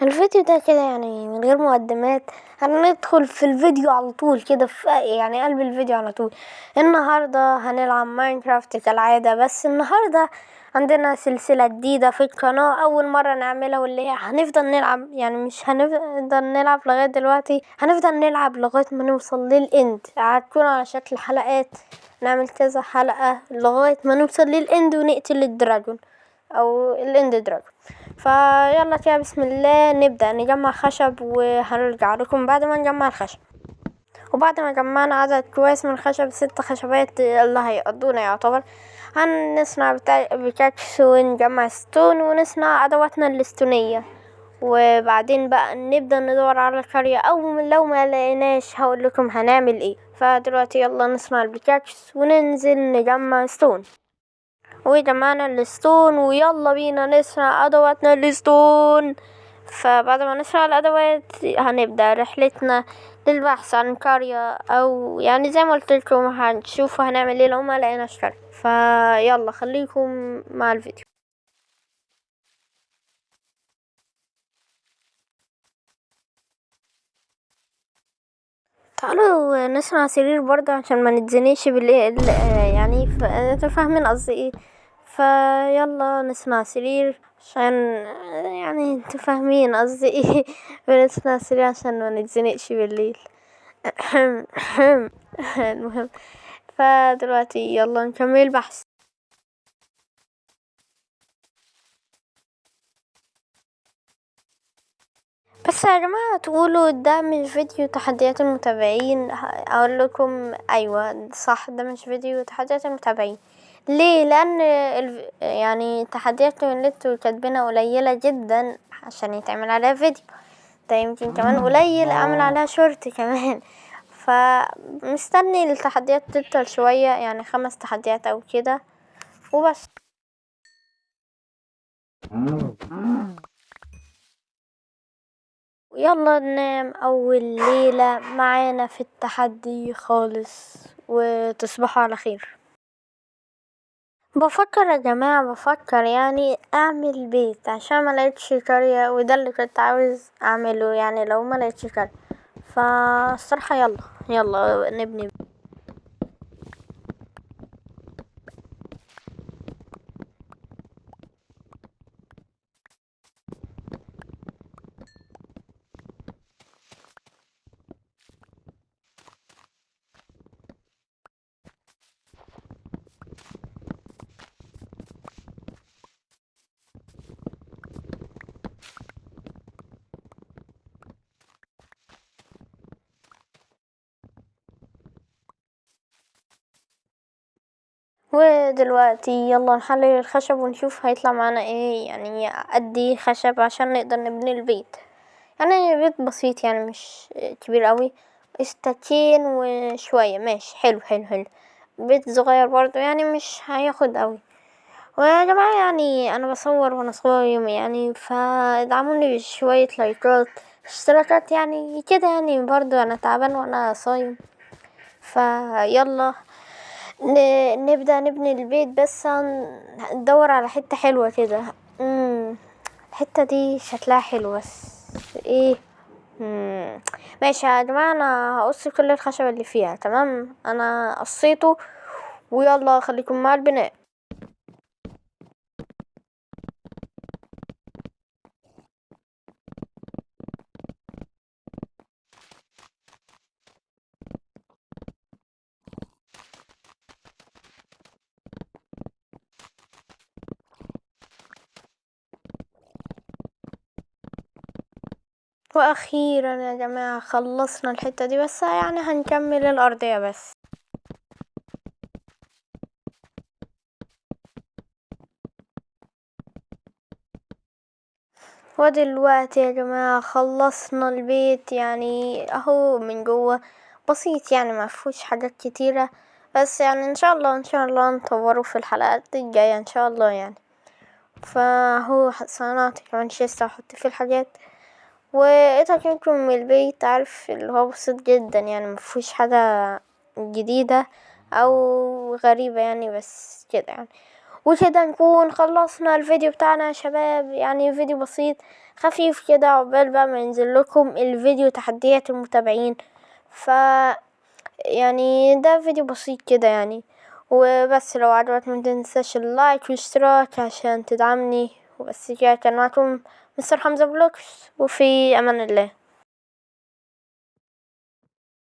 الفيديو ده كده يعني من غير مقدمات هندخل في الفيديو على طول كده في يعني قلب الفيديو على طول. النهاردة هنلعب ماينكرافت كالعادة، بس النهاردة عندنا سلسلة جديدة في القناة أول مرة نعملها، واللي هي هنفضل نلعب، يعني مش هنفضل نلعب لغاية دلوقتي، هنفضل نلعب لغاية ما نوصل للإند. هتكون على شكل حلقات، نعمل كذا حلقة لغاية ما نوصل للإند ونقتل الدراجون أو الإند دراجون. فيلا كده بسم الله نبدأ نجمع خشب، وهنرجع لكم بعد ما نجمع الخشب. وبعد ما جمعنا عدد كويس من الخشب 6 خشبات اللي هيقضونا يعتبر، هنصنع بيكاكس ونجمع ستون ونصنع أدواتنا الاستونية. وبعدين بقى نبدأ ندور على القرية، أو لو ما لقيناش هقول لكم هنعمل ايه. فدلوقتي يلا نصنع البيكاكس وننزل نجمع ستون. وجمعنا الستون ويلا بينا نسرق ادواتنا الستون. فبعد ما نسرق الادوات هنبدأ رحلتنا للبحث عن قرية، او يعني زي ما قلت لكم هنشوفوا هنعمل ايه لو ما لقيناش قرية. فيلا خليكم مع الفيديو. تعالوا نصنع سرير برضه عشان ما نتزنقش بالليل، يعني انتوا فاهمين قصدي ايه. فيلا نصنع سرير عشان يعني انتوا فاهمين قصدي ايه. بنصنع سرير عشان ما نتزنقش بالليل. المهم، فدلوقتي يلا نكمل بحث. بس يا جماعة تقولوا ده مش فيديو تحديات المتابعين، اقول لكم ايوه صح، ده مش فيديو تحديات المتابعين. ليه؟ لان يعني تحديات اللي انتوا كاتبينها قليلة جدا عشان يتعمل عليها فيديو. ده يمكن كمان قليل اعمل عليها شورت كمان. فمستني التحديات تكتر شوية، يعني 5 تحديات او كده وبس. يلا ننام أول ليلة معانا في التحدي خالص، وتصبحوا على خير. بفكر يا جماعة، بفكر يعني أعمل بيت عشان ما لقيتش قرية، وده اللي كنت عاوز أعمله يعني لو ما لقيتش قرية. فالصراحة يلا نبني. ودلوقتي يلا نحلل الخشب ونشوف هيطلع معانا ايه، يعني قد ايه خشب عشان نقدر نبني البيت. يعني بيت بسيط، يعني مش كبير قوي، استكين وشوية ماشي. حلو. بيت صغير برضو، يعني مش هياخد قوي. ويا جماعة يعني انا بصور وانا صايم، يعني فادعموني بشوية لايكات اشتراكات يعني كده، يعني برضو انا تعبان وانا صايم. فيلا نبدأ نبني البيت، بس ندور على حتة حلوة كده. الحتة دي شكلها حلو، بس ايه. ماشي يا جماعة، انا هقص كل الخشب اللي فيها. تمام، انا قصيته، ويلا خليكم مع البناء. واخيرا يا جماعة خلصنا الحتة دي، بس يعني هنكمل الارضية بس. ودلوقتي يا جماعة خلصنا البيت، يعني اهو من جوه بسيط، يعني ما فيهوش حاجات كتيرة، بس يعني ان شاء الله نطوره في الحلقات الجاية ان شاء الله يعني. فهو صنعت كمان شيست احط فيه الحاجات، واتأكدتم من البيت، عارف اللي هو بسيط جدا، يعني مفيهوش حاجة جديدة او غريبة يعني، بس كده يعني. وكده نكون خلصنا الفيديو بتاعنا يا شباب. يعني فيديو بسيط خفيف كده عقبال بقى ما ينزل لكم الفيديو تحديات المتابعين. يعني ده فيديو بسيط كده يعني. وبس لو عجبك متنساش اللايك والاشتراك عشان تدعمني. وبس كده، كان معكم مستر حمزة بلوكس، وفي امان الله.